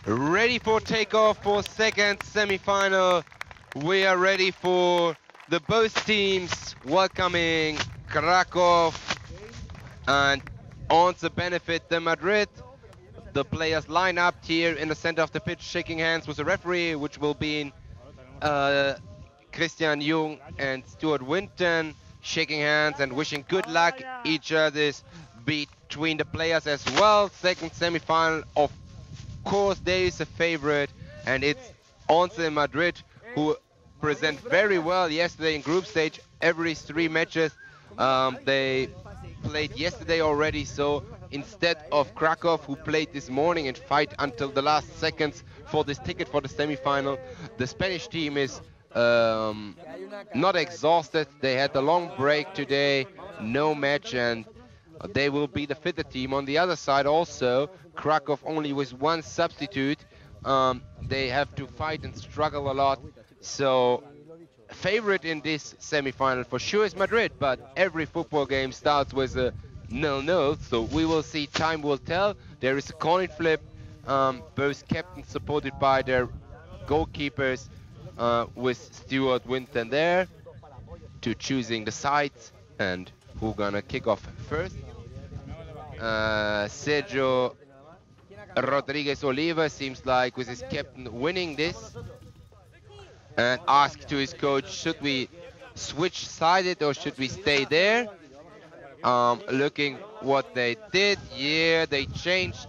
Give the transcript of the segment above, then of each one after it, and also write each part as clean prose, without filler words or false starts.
Ready for takeoff for second semi-final. We are ready for the both teams welcoming Kraków and on the benefit the Madrid. The players line up here in the center of the pitch, shaking hands with the referee, which will be Christian Jung and Stuart Winton, shaking hands and wishing good luck each other's between the players as well. Second semi-final, of course, there is a favorite, and it's Once in Madrid, who present very well yesterday in group stage. Every 3 matches they played yesterday already, so instead of Kraków, who played this morning and fight until the last seconds for this ticket for the semi-final, the Spanish team is not exhausted. They had a long break today, no match, and they will be the fitter team. On the other side also, Kraków only with 1 substitute. They have to fight and struggle a lot. So favorite in this semi-final for sure is Madrid, but every football game starts with a 0-0, so we will see, time will tell. There is a coin flip, both captains supported by their goalkeepers, with Stuart Winton there to choosing the sides and who gonna kick off first. Sergio Rodriguez Oliva seems like with his captain winning this, and asked to his coach, should we switch sided or should we stay there? Looking what they did, yeah, they changed.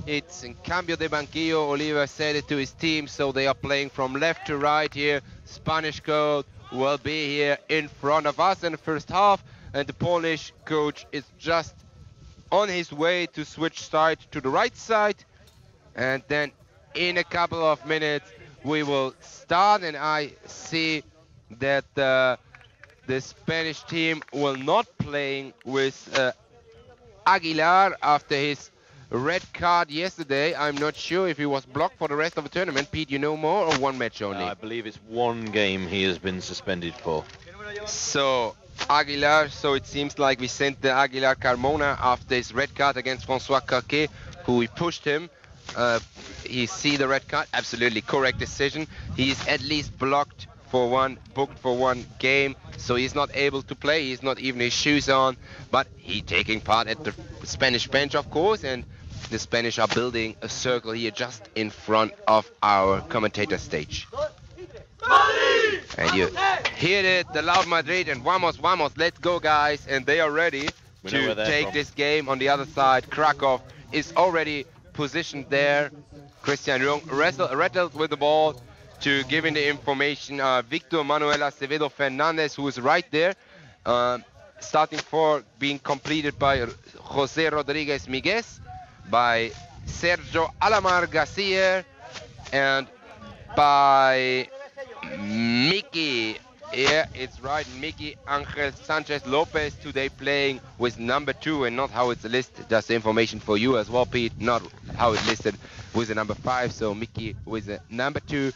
It's in cambio de banquillo. Oliva said it to his team, so they are playing from left to right here. Spanish code will be here in front of us in the first half, and the Polish coach is just on his way to switch side to the right side, and then in a couple of minutes we will start. And I see that the Spanish team will not playing with Aguilar after his red card yesterday. I'm not sure if he was blocked for the rest of the tournament. Pete, you know more, or 1 match only? I believe it's 1 game he has been suspended for. So Aguilar, so it seems like we sent the Aguilar Carmona after his red card against François Carquet, who we pushed him. He see the red card, absolutely correct decision. He is at least blocked for 1, booked for 1 game, so he's not able to play. He's not even his shoes on, but he taking part at the Spanish bench, of course, and the Spanish are building a circle here just in front of our commentator stage. And you hear it, the loud Madrid, and vamos, vamos, let's go guys, and they are ready to take this game. On the other side, Kraków is already positioned there. Christian Jung rattled with the ball to give in the information. Victor Manuel Acevedo Fernandez, who is right there. Starting for being completed by Jose Rodriguez Miguez, by Sergio Alamar Garcia, and by Mickey. Yeah, it's right, Mickey Angel Sanchez Lopez, today playing with number 2 and not how it's listed. That's the information for you as well, Pete, not how it's listed with the number 5. So Mickey with the number 2.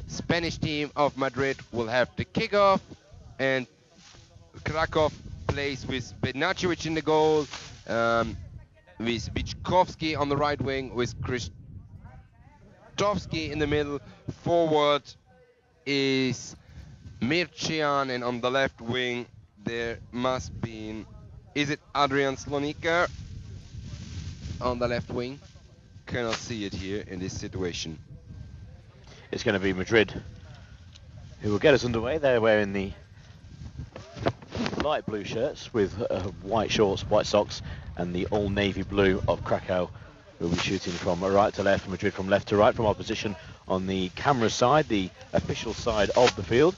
Spanish team of Madrid will have the kickoff, and Kraków plays with Bednarcevic in the goal, with Biczkowski on the right wing, with Krzysztofski in the middle. Forward is Mircian, and on the left wing there must be, is it Adrian Slonica on the left wing? Cannot see it here in this situation. It's going to be Madrid who will get us underway. They're wearing the light blue shirts with white shorts, white socks, and the all navy blue of Kraków. We'll be shooting from right to left, Madrid from left to right, from our position on the camera side, the official side of the field.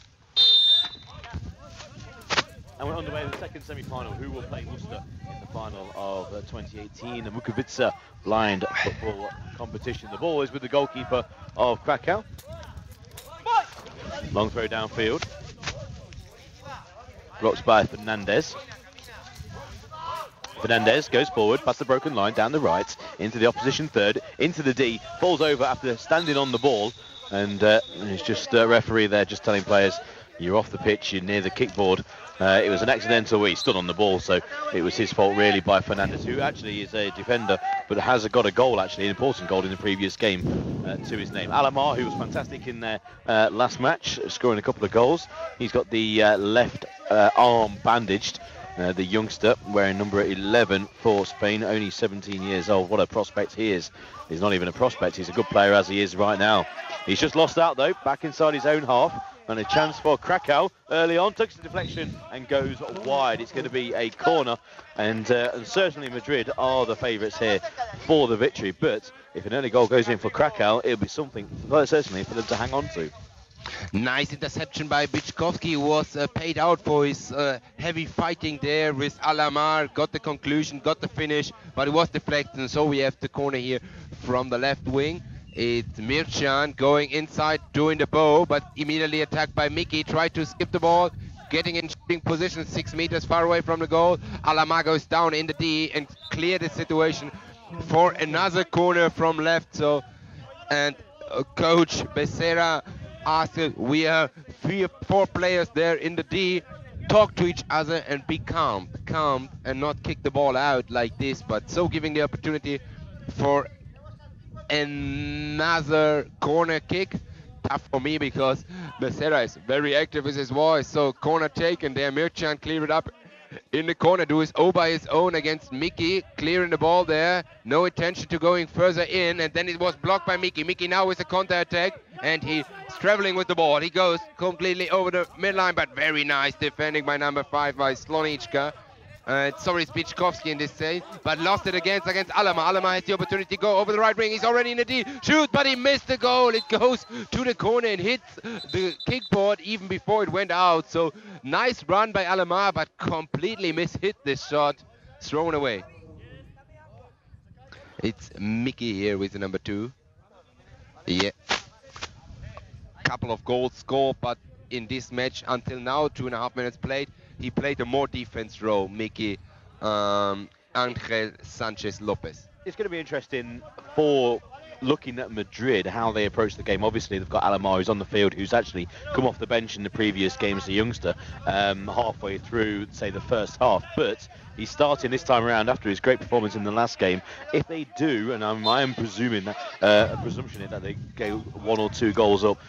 And we're underway in the second semi-final. Who will play Worcester in the final of 2018, the Mukowica blind football competition. The ball is with the goalkeeper of Kraków. Long throw downfield. Blocked by Fernandez. Fernandez goes forward, past the broken line, down the right, into the opposition third, into the D, falls over after standing on the ball, and it's just a referee there just telling players, you're off the pitch, you're near the kickboard, It was an accidental. He stood on the ball, so it was his fault really by Fernandez, who actually is a defender, but has got a goal, actually, an important goal in the previous game to his name. Alamar, who was fantastic in their last match, scoring a couple of goals. He's got the left arm bandaged. The youngster wearing number 11 for Spain, only 17 years old. What a prospect he is. He's not even a prospect. He's a good player as he is right now. He's just lost out, though, back inside his own half. And a chance for Krakow early on. Takes the deflection and goes wide. It's going to be a corner. And certainly Madrid are the favourites here for the victory. But if an early goal goes in for Krakow, it'll be something, certainly, for them to hang on to. Nice interception by Bichkowski, who was paid out for his heavy fighting there with Alamar. Got the conclusion, got the finish, but it was deflected. And so we have the corner here from the left wing. It's Mirchan going inside, doing the bow, but immediately attacked by Mickey. Tried to skip the ball, getting in shooting position 6 meters far away from the goal. Alamar goes down in the D and clear the situation for another corner from left. So, and Coach Becerra asked, we have 4 players there in the D. Talk to each other and be calm, and not kick the ball out like this, but so giving the opportunity for another corner kick. Tough for me because Becerra is very active with his voice. So corner taken there. Mirchan clear it up in the corner. Do his O by his own against Mickey. Clearing the ball there. No intention to going further in. And then it was blocked by Mickey. Mickey now with a counter attack. And he's traveling with the ball. He goes completely over the midline. But very nice defending by number 5 by Sloniczka. Sorry, it's Bichkowski in this save, but lost it against Alamar. Alamar has the opportunity to go over the right wing. He's already in the D. Shoot, but he missed the goal. It goes to the corner and hits the kickboard even before it went out. So nice run by Alamar, but completely mishit this shot. Thrown away. It's Mickey here with the number 2. Yeah. Couple of goals scored, but in this match until now, 2.5 minutes played, he played a more defense role, Mickey Angel Sanchez Lopez. It's going to be interesting for looking at Madrid, how they approach the game. Obviously, they've got Alamar, who's on the field, who's actually come off the bench in the previous game as a youngster, halfway through, say, the first half. But he's starting this time around after his great performance in the last game. If they do, and I am presuming that, a presumption is that they go 1 or 2 goals up,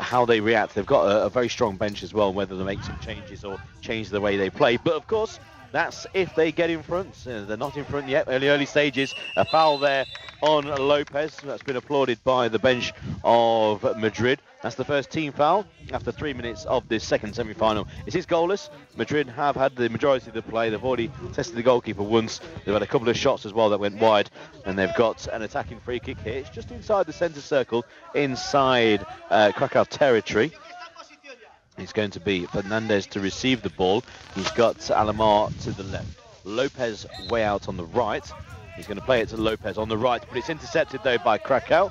how they react. They've got a very strong bench as well, whether they make some changes or change the way they play. But of course, that's if they get in front. They're not in front yet. Early stages. A foul there on Lopez. That's been applauded by the bench of Madrid. That's the first team foul after 3 minutes of this second semi-final. It is goalless. Madrid have had the majority of the play. They've already tested the goalkeeper once. They've had a couple of shots as well that went wide. And they've got an attacking free kick here. It's just inside the centre circle, inside Krakow territory. It's going to be Fernandez to receive the ball. He's got Alamar to the left. Lopez way out on the right. He's going to play it to Lopez on the right, but it's intercepted though by Krakow,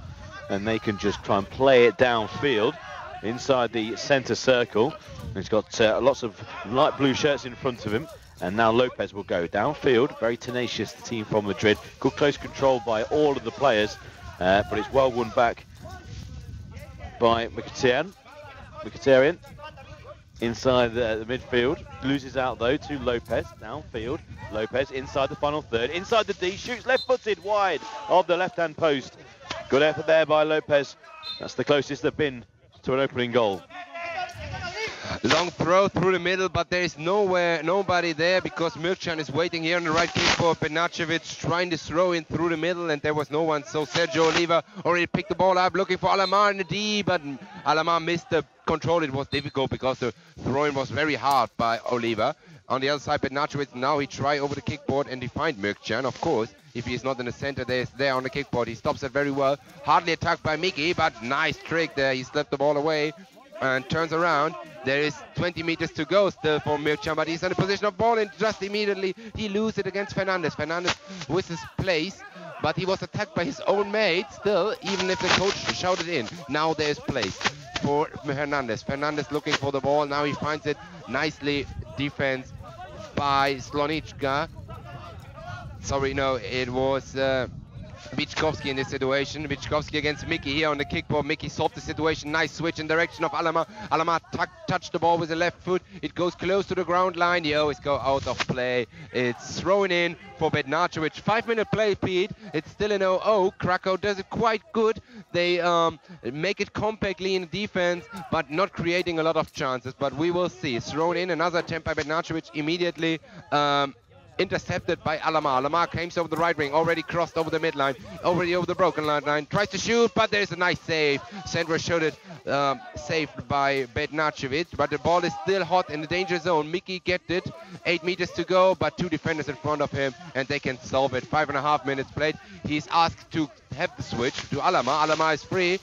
and they can just try and play it downfield inside the centre circle. He's got lots of light blue shirts in front of him, and now Lopez will go downfield. Very tenacious, the team from Madrid. Good close control by all of the players, but it's well won back by Mkhitaryan inside the midfield. Loses out though to Lopez, downfield. Lopez inside the final third, inside the D, shoots left-footed wide of the left-hand post. Good effort there by Lopez. That's the closest they've been to an opening goal. Long throw through the middle, but there is nobody there because Mirchan is waiting here on the right kick for Benacevic, trying to throw in through the middle, and there was no one. So Sergio Oliva already picked the ball up, looking for Alamar in the D, but Alamar missed the control. It was difficult because the throwing was very hard by Oliva. On the other side, Benacevic, now he try over the kickboard and he find Mirchan, of course. If he's not in the center, there on the kickboard. He stops it very well. Hardly attacked by Mickey, but nice trick there. He slapped the ball away and turns around. There is 20 meters to go still for Mirchan, but he's in a position of ball, and just immediately he loses it against Fernandez. Fernandez with his place, but he was attacked by his own mate still, even if the coach shouted in. Now there's place for Hernandez. Fernandez looking for the ball. Now he finds it nicely. Defense by Sloniczka. Sorry, no, it was Biczkowski in this situation. Biczkowski against Mickey here on the kickboard. Mickey solved the situation. Nice switch in direction of Alamar. Alamar touched the ball with the left foot. It goes close to the ground line. Yo, it's go out of play. It's thrown in for Bednarcevic. 5-minute play, Pete. It's still an 0-0. Krakow does it quite good. They make it compactly in defense, but not creating a lot of chances. But we will see. Thrown in another attempt by Bednarcevic immediately. Intercepted by Alamar. Alamar comes over the right wing, already crossed over the midline, already over the broken line, tries to shoot, but there's a nice save. Sandra showed it, saved by Bednarcevic, but the ball is still hot in the danger zone. Mickey gets it, 8 meters to go, but 2 defenders in front of him, and they can solve it. 5.5 minutes played. He's asked to have the switch to Alamar. Alamar is free,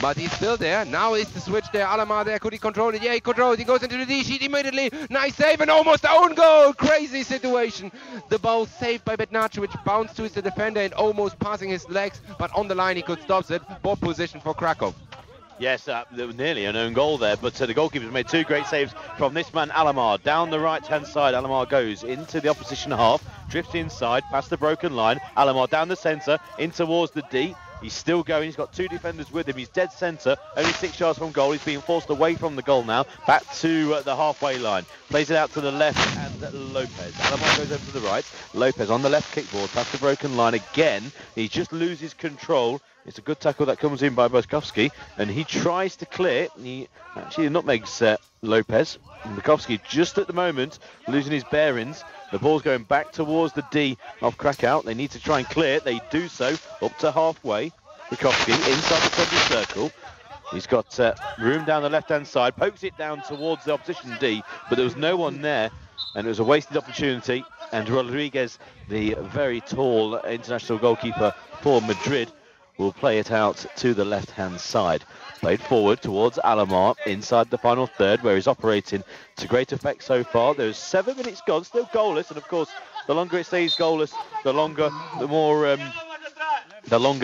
but he's still there. Now is the switch there. Alamar there. Could he control it? Yeah, he controls it. He goes into the D sheet immediately. Nice save and almost own goal. Crazy situation. The ball saved by Bednarcevic, bounced to his defender and almost passing his legs, but on the line he could stop it. Ball position for Krakow. Yes, there was nearly an own goal there, but the goalkeeper's made 2 great saves from this man, Alamar. Down the right-hand side, Alamar goes into the opposition half, drifts inside, past the broken line. Alamar down the centre, in towards the D. He's still going. He's got 2 defenders with him. He's dead centre, only 6 yards from goal. He's being forced away from the goal now, back to the halfway line. Plays it out to the left, and Lopez. Alamar goes over to the right. Lopez on the left kickboard, past the broken line again. He just loses control. It's a good tackle that comes in by Biczkowski, and he tries to clear. He actually nutmegs Lopez. Biczkowski just at the moment losing his bearings. The ball's going back towards the D of Krakow. They need to try and clear it. They do so up to halfway. Biczkowski inside the 20 circle. He's got room down the left-hand side. Pokes it down towards the opposition D, but there was no one there, and it was a wasted opportunity. And Rodriguez, the very tall international goalkeeper for Madrid, will play it out to the left-hand side. Played forward towards Alamar inside the final third, where he's operating to great effect so far. There's 7 minutes gone, still goalless, and of course, the longer it stays goalless, the longer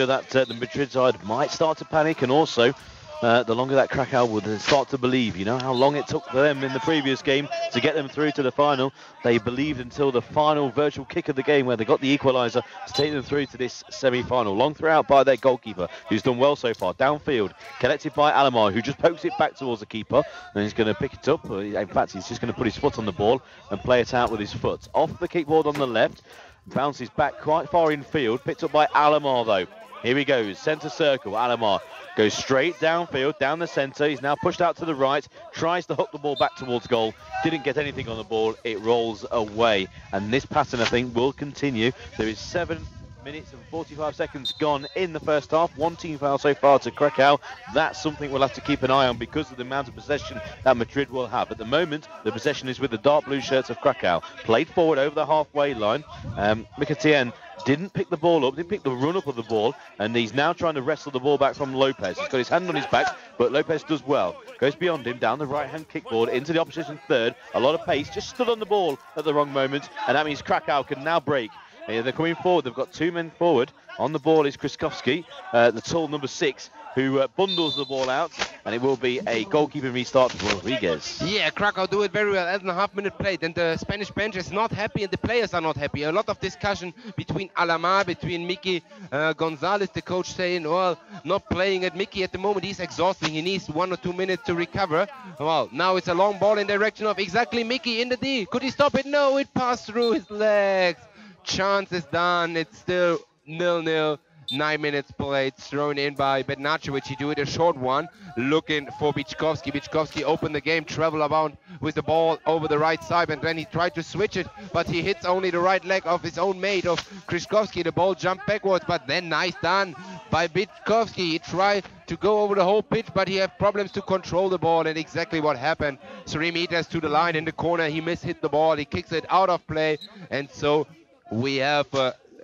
that the Madrid side might start to panic, and also the longer that Krakow would start to believe. You know how long it took them in the previous game to get them through to the final. They believed until the final virtual kick of the game, where they got the equaliser to take them through to this semi-final. Long throw out by their goalkeeper, who's done well so far. Downfield, collected by Alamar, who just pokes it back towards the keeper, and he's going to pick it up. In fact, he's just going to put his foot on the ball and play it out with his foot. Off the kickboard on the left, bounces back quite far in field, picked up by Alamar though. Here he goes, centre circle. Alamar goes straight downfield, down the centre. He's now pushed out to the right, tries to hook the ball back towards goal. Didn't get anything on the ball. It rolls away. And this pattern, I think, will continue. There is 7 minutes and 45 seconds gone in the first half. 1 team foul so far to Krakow. That's something we'll have to keep an eye on because of the amount of possession that Madrid will have. At the moment, the possession is with the dark blue shirts of Krakow. Played forward over the halfway line. Mkhitaryan didn't pick the ball up, didn't pick the run up of the ball, and he's now trying to wrestle the ball back from Lopez. He's got his hand on his back, but Lopez does well. Goes beyond him, down the right-hand kickboard, into the opposition third. A lot of pace, just stood on the ball at the wrong moment, and that means Krakow can now break. They're coming forward. They've got 2 men forward. On the ball is Biczkowski, the tall number 6, who bundles the ball out, and it will be a goalkeeping restart for Rodriguez. Yeah, Krakow do it very well. 8.5 minute played, and the Spanish bench is not happy, and the players are not happy. A lot of discussion between Alamar, between Mickey Gonzalez, the coach, saying, well, not playing at Mickey at the moment. He's exhausting. He needs 1 or 2 minutes to recover. Well, now it's a long ball in direction of exactly Mickey in the D. Could he stop it? No, it passed through his legs. Chance is done. It's still 0-0. 9 minutes played, thrown in by Bednarcevic. He do it a short one, looking for Biczkowski. Biczkowski opened the game, travel about with the ball over the right side, and then he tried to switch it, but he hits only the right leg of his own mate, of Biczkowski. The ball jumped backwards, but then nice done by Biczkowski. He tried to go over the whole pitch, but he had problems to control the ball, and exactly what happened. 3 meters to the line in the corner, he mishit the ball, he kicks it out of play, and so we have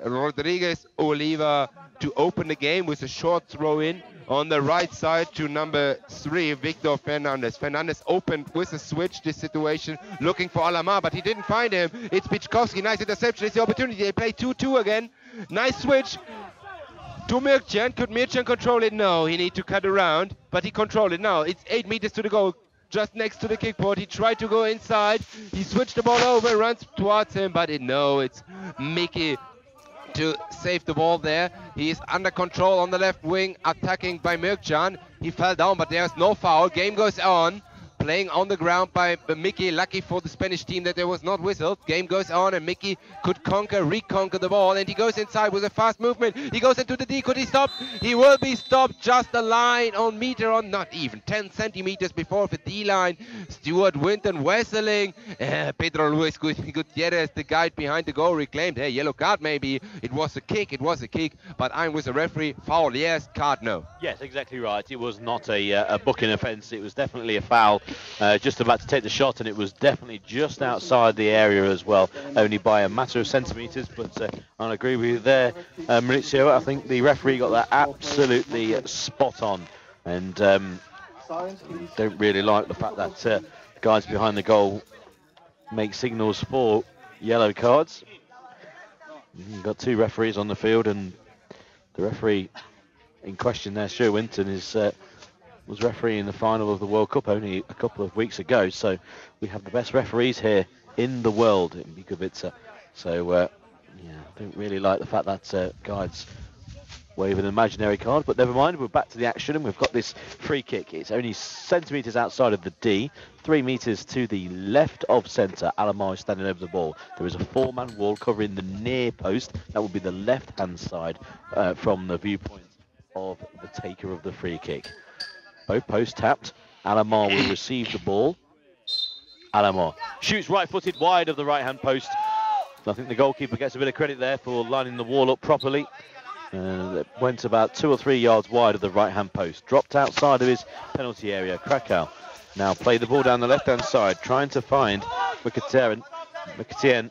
Rodriguez Oliva to open the game with a short throw in on the right side to number 3, Victor Fernandez. Fernandez opened with a switch this situation, looking for Alamar, but he didn't find him. It's Biczkowski, nice interception, it's the opportunity. They play 2-2 again. Nice switch to Mirchan. Could Mirchan control it? No, he need to cut around, but he controlled it. Now it's 8 meters to the goal, just next to the kickboard. He tried to go inside, he switched the ball over, runs towards him, but it's Mickey to save the ball there. He is under control on the left wing, attacking by Mirkcan. He fell down, but there's no foul. Game goes on. Playing on the ground by Mickey. Lucky for the Spanish team that there was not whistled. Game goes on, and Mickey could reconquer the ball, and he goes inside with a fast movement. He goes into the D. Could he stop? He will be stopped just a line on meter, on not even 10 centimeters before the D line. Stuart Winton whistling. Pedro Luis Gutierrez, the guy behind the goal, reclaimed. Hey, yellow card maybe. It was a kick. It was a kick. But I'm with the referee. Foul, yes. Card, no. Yes, exactly right. It was not a booking offence. It was definitely a foul. Just about to take the shot, and it was definitely just outside the area as well, only by a matter of centimetres. But I'll agree with you there, Maurizio. I think the referee got that absolutely spot on, and don't really like the fact that guys behind the goal make signals for yellow cards. You've got two referees on the field, and the referee in question there, Stuart Winton, was refereeing the final of the World Cup only a couple of weeks ago. So we have the best referees here in the world in Bukovica. So yeah, I don't really like the fact that guys wave an imaginary card, but never mind. We're back to the action, and we've got this free kick. It's only centimetres outside of the D, 3 metres to the left of centre. Alamar is standing over the ball. There is a 4-man wall covering the near post. That would be the left-hand side from the viewpoint of the taker of the free kick. Both posts tapped. Alamar will receive the ball. Alamar shoots right-footed wide of the right-hand post. I think the goalkeeper gets a bit of credit there for lining the wall up properly. It went about 2 or 3 yards wide of the right-hand post. Dropped outside of his penalty area. Krakow now play the ball down the left-hand side, trying to find Mkhitaryan. Mkhitaryan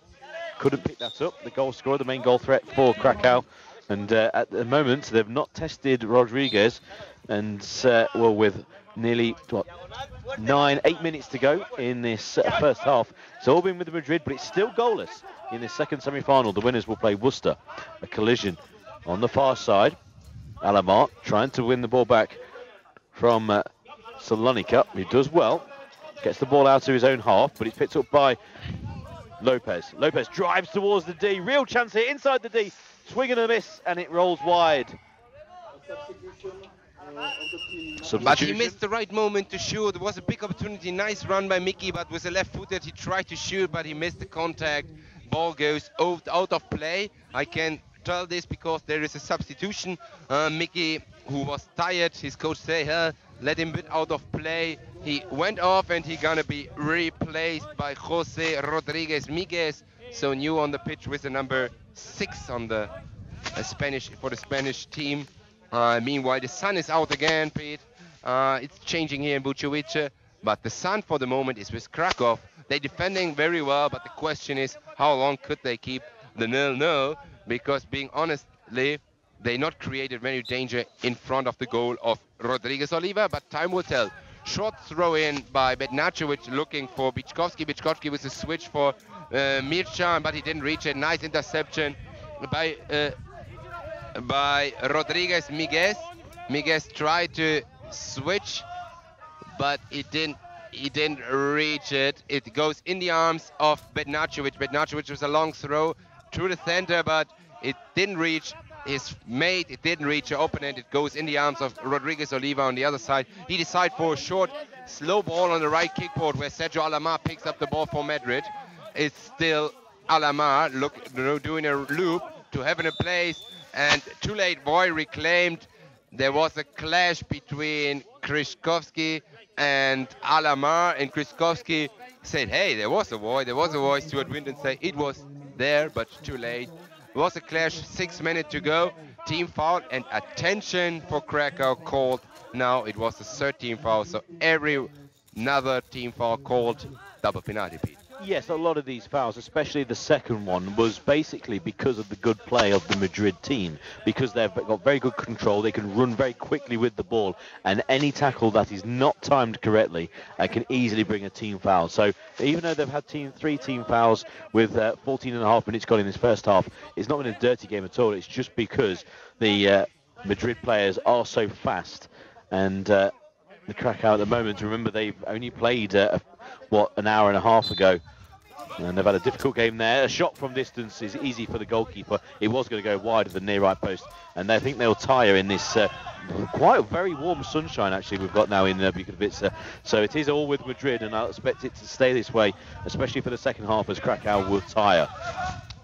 couldn't pick that up. The goal scorer, the main goal threat for Krakow. And at the moment, they've not tested Rodriguez. And well, with nearly 8 minutes to go in this first half, it's all been with Madrid, but it's still goalless in this second semi-final. The winners will play Worcester. A collision on the far side. Alamar trying to win the ball back from Salonika. He does well. Gets the ball out of his own half, but it's picked up by Lopez. Lopez drives towards the D. Real chance here inside the D. Swing and a miss, and it rolls wide. But he missed the right moment to shoot. It was a big opportunity. Nice run by Mickey, but with a left-footed, he tried to shoot, but he missed the contact. Ball goes out of play. I can tell this because there is a substitution. Mickey, who was tired, his coach said, let him bit out of play. He went off, and he's gonna be replaced by Jose Rodriguez Miguez. So new on the pitch with the number 6 on the Spanish team. Meanwhile, the sun is out again, Pete. It's changing here in Bukovica, but the sun for the moment is with Kraków. They're defending very well, but the question is, how long could they keep the 0-0? Because being honestly, they not created many danger in front of the goal of Rodriguez Oliva, but time will tell. Short throw in by Bednacevic looking for Bichkovsky. Bichkovsky with a switch for Mircea, but he didn't reach it. Nice interception by Rodriguez Miguez. Miguez tried to switch, but he didn't reach it. It goes in the arms of Bednacevic. Bednacevic was a long throw to the center, but it didn't reach his mate. It didn't reach the opponent. It goes in the arms of Rodriguez Oliva on the other side. He decides for a short, slow ball on the right kickboard where Sergio Alamar picks up the ball for Madrid. It's still Alamar doing a loop to heaven and place, and too late. Voy reclaimed. There was a clash between Krzyzkowski and Alamar, and Krzyzkowski said, hey, there was a Voy. Stuart Winton said it was there, but too late. It was a clash, 6 minutes to go. Team foul and attention for Krakow called. Now it was the 13th foul, so another team foul called double penalty, Pete. Yes, a lot of these fouls, especially the second one, was basically because of the good play of the Madrid team, because they've got very good control, they can run very quickly with the ball, and any tackle that is not timed correctly can easily bring a team foul. So even though they've had 3 team fouls with 14.5 minutes gone in this first half, it's not been a dirty game at all. It's just because the Madrid players are so fast, and the Krakow at the moment, remember they've only played an hour and a half ago. And they've had a difficult game there. A shot from distance is easy for the goalkeeper. It was going to go wide of the near right post. And I think they'll tire in this quite a very warm sunshine, actually, we've got now in Bukovice. So it is all with Madrid, and I expect it to stay this way, especially for the second half, as Krakow will tire.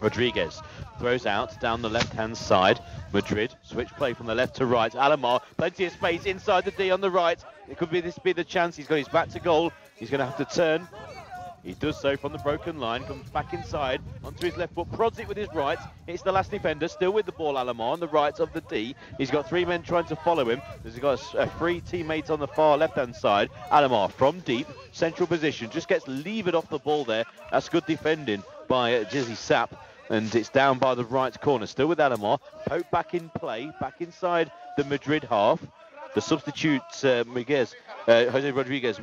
Rodriguez throws out down the left-hand side. Madrid switch play from the left to right. Alamar, plenty of space inside the D on the right. It could be the chance. He's got his back to goal. He's going to have to turn. He does so from the broken line, comes back inside onto his left foot, prods it with his right, hits the last defender, still with the ball, Alamar on the right of the D. He's got 3 men trying to follow him. He's got a free teammate on the far left-hand side. Alamar from deep, central position, just gets levered off the ball there. That's good defending by Jizzy Sapp, and it's down by the right corner. Still with Alamar, Pope back in play, back inside the Madrid half. The substitute, Jose Rodriguez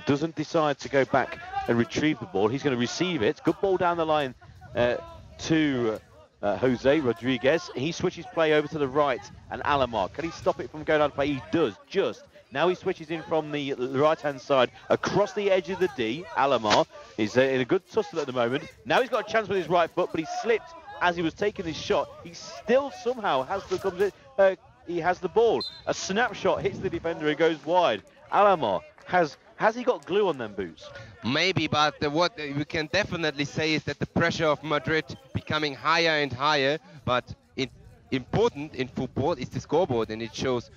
doesn't decide to go back and retrieve the ball. He's going to receive it. Good ball down the line to Jose Rodriguez. He switches play over to the right, and Alamar. Can he stop it from going out of play? He does, just. Now he switches in from the right-hand side across the edge of the D. Alamar is in a good tussle at the moment. Now he's got a chance with his right foot, but he slipped as he was taking his shot. He still somehow has the he has the ball. A snapshot hits the defender and goes wide. Alamar has he got glue on them boots? Maybe, but what we can definitely say is that the pressure of Madrid becoming higher and higher. But important in football is the scoreboard, and it shows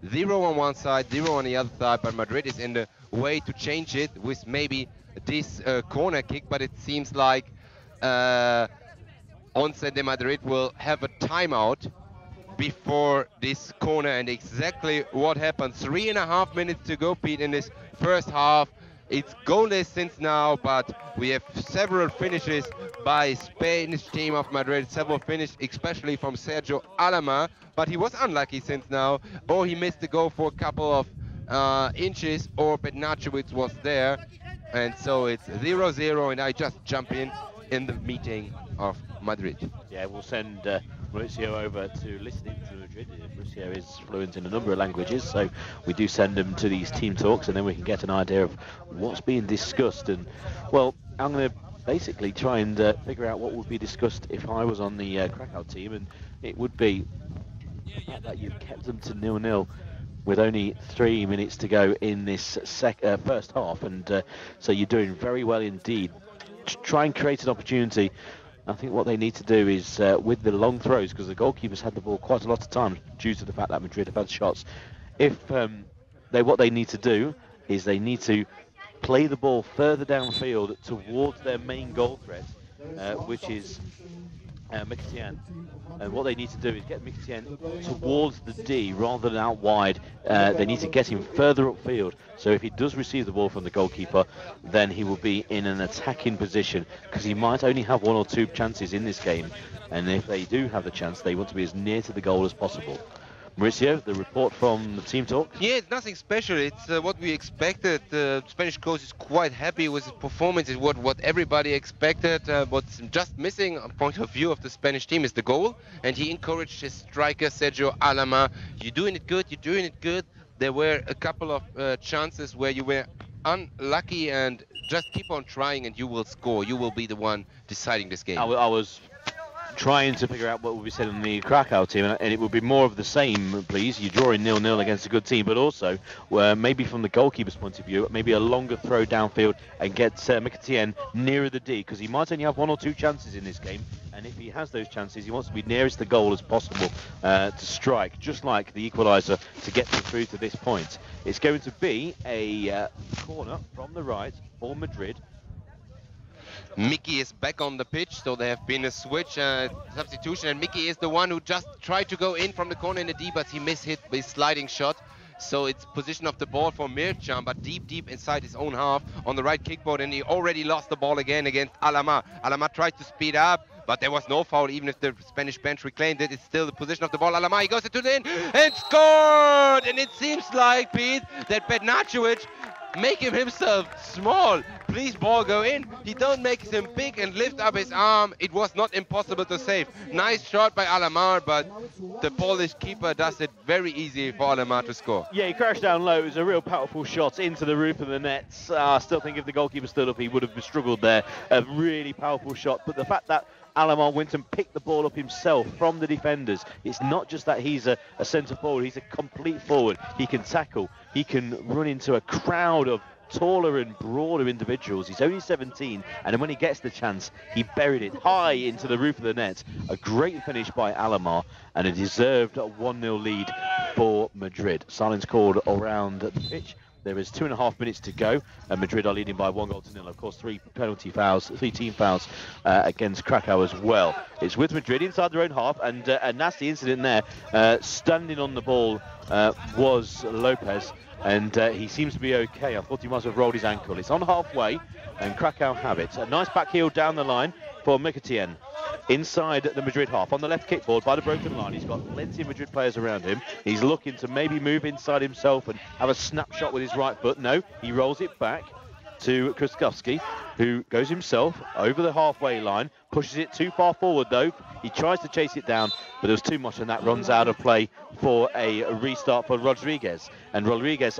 0 on one side, 0 on the other side. But Madrid is in the way to change it with maybe this corner kick. But it seems like Once de Madrid will have a timeout before this corner, and exactly what happened. 3.5 minutes to go, Pete, in this first half. It's goalless since now, but we have several finishes by Spanish team of Madrid, several finishes, especially from Sergio Alamar, but he was unlucky since now, or he missed the goal for a couple of inches, or Bednarcevic was there, and so it's 0-0, and I just jump in the meeting of Madrid. Yeah, we'll send Mauricio over to listening to Madrid. Mauricio is fluent in a number of languages, so we do send him to these team talks, and then we can get an idea of what's being discussed. And, well, I'm going to basically try and figure out what would be discussed if I was on the Krakow team, and it would be the fact that you've kept them to 0-0 with only 3 minutes to go in this first half, and so you're doing very well indeed. Try and create an opportunity. I think what they need to do is, with the long throws, because the goalkeeper's had the ball quite a lot of times due to the fact that Madrid have had shots. If what they need to do is they need to play the ball further downfield towards their main goal threat, which is Mkhitaryan. And what they need to do is get Mkhitaryan towards the D rather than out wide. They need to get him further upfield. So if he does receive the ball from the goalkeeper, then he will be in an attacking position, because he might only have 1 or 2 chances in this game. And if they do have the chance, they want to be as near to the goal as possible. Mauricio, the report from the team talk? Yeah, it's nothing special. It's what we expected. The Spanish coach is quite happy with his performance. It's what everybody expected. What's just missing, a point of view of the Spanish team, is the goal. And he encouraged his striker, Sergio Alamar. You're doing it good, you're doing it good. There were a couple of chances where you were unlucky, and just keep on trying and you will score. You will be the one deciding this game. I was trying to figure out what would be said in the Krakow team, and it would be more of the same, please. You're drawing 0-0 against a good team, but also maybe from the goalkeeper's point of view, maybe a longer throw downfield and get Mkhitaryan nearer the D, because he might only have 1 or 2 chances in this game, and if he has those chances, he wants to be nearest the goal as possible to strike, just like the equaliser, to get them through to this point. It's going to be a corner from the right for Madrid. Mickey is back on the pitch, so there have been a switch, substitution, and Mickey is the one who just tried to go in from the corner in the D, but he mishit his sliding shot. So it's position of the ball for Mirchan, but deep inside his own half on the right kickboard, and he already lost the ball again against Alamar. Alamar tried to speed up, but there was no foul. Even if the Spanish bench reclaimed it, it's still the position of the ball. Alamar, he goes into the in and scored! And it seems like, Pete, that Bednarcevic make him himself small. Please, ball, go in. He don't make him big and lift up his arm. It was not impossible to save. Nice shot by Alamar, but the Polish keeper does it very easy for Alamar to score. Yeah, he crashed down low. It was a real powerful shot into the roof of the net. I still think if the goalkeeper stood up, he would have struggled there. A really powerful shot. But the fact that Alamar went and picked the ball up himself from the defenders. It's not just that he's a centre forward, he's a complete forward. He can tackle, he can run into a crowd of taller and broader individuals. He's only 17, and then when he gets the chance, he buried it high into the roof of the net. A great finish by Alamar, and a deserved 1-0 lead for Madrid. Silence called around the pitch. There is 2.5 minutes to go, and Madrid are leading by 1-0. Of course, 3 team fouls against Krakow as well. It's with Madrid inside their own half, and a nasty incident there. Standing on the ball was Lopez, and he seems to be okay. I thought he must have rolled his ankle. It's on halfway, and Krakow have it. A nice back heel down the line for Mkhitaryan. Inside the Madrid half, on the left kickboard by the broken line. He's got plenty of Madrid players around him. He's looking to maybe move inside himself and have a snapshot with his right foot. No, he rolls it back to Krzyzewski, who goes himself over the halfway line, pushes it too far forward though. He tries to chase it down, but there was too much, and that runs out of play for a restart for Rodriguez. And Rodriguez,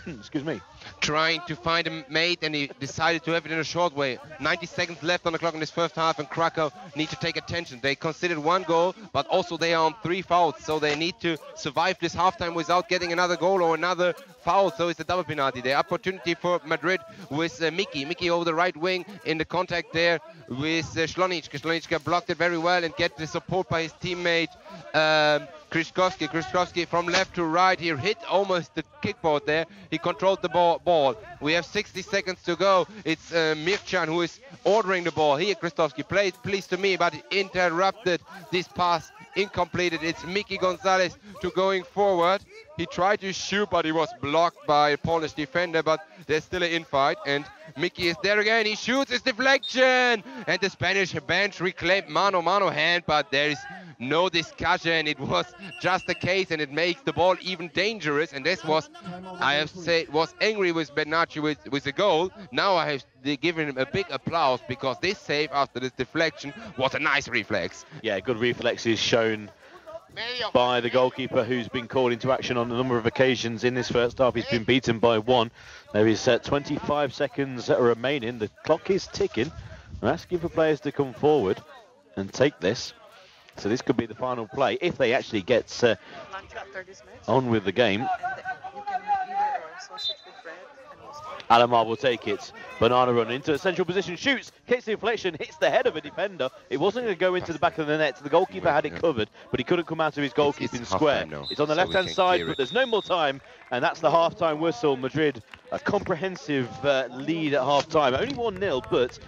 excuse me, trying to find a mate, and he decided to have it in a short way. 90 seconds left on the clock in this first half, and Krakow need to take attention. They considered 1 goal, but also they are on 3 fouls, so they need to survive this halftime without getting another goal or another foul. So it's a double penalty. The opportunity for Madrid with Miki over the right wing in the contact there with Slonitschka. Slonitschka blocked it very well and get the support by his teammate Krzyzewski. Krzyzewski from left to right. He hit almost the kickboard there. He controlled the ball. We have 60 seconds to go. It's Mirchan who is ordering the ball. Here Krzyzewski plays pleased to me, but interrupted this pass. Incompleted. It's Miki Gonzalez to going forward. He tried to shoot, but he was blocked by a Polish defender, but there's still an infight, and Miki is there again. He shoots, it's deflection, and the Spanish bench reclaimed mano hand, but there is no discussion. It was just a case, and it makes the ball even dangerous. And this was, I have said, was angry with Bernacci with the goal. Now I have given him a big applause, because this save after this deflection was a nice reflex. Yeah, good reflexes shown by the goalkeeper, who's been called into action on a number of occasions in this first half. He's been beaten by 1. There is 25 seconds remaining. The clock is ticking. I'm asking for players to come forward and take this. So this could be the final play if they actually get on with the game. Alamar will take it. Banana run into a central position, shoots, hits the deflection, hits the head of a defender. It wasn't going to go into the back of the net. The goalkeeper had it covered, but he couldn't come out of his goalkeeping square. It's on the left-hand side, but there's no more time, and that's the half-time whistle. Madrid, a comprehensive lead at half-time. Only 1-0, but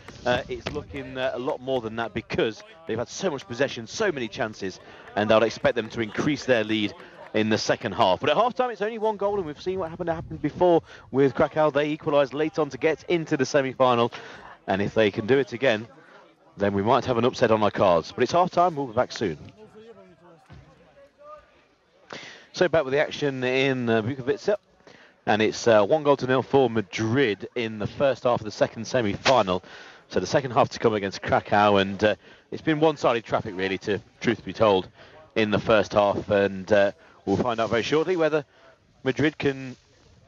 it's looking a lot more than that, because they've had so much possession, so many chances, and I'd expect them to increase their lead in the second half. But at half-time, it's only 1 goal, and we've seen what happened before with Krakow. They equalised late on to get into the semi-final, and if they can do it again, then we might have an upset on our cards. But it's half-time, we'll be back soon. So back with the action in Bukovice, and it's 1-0 for Madrid in the first half of the second semi-final. So the second half to come against Krakow, and it's been one-sided traffic, really, to truth be told, in the first half, and we'll find out very shortly whether Madrid can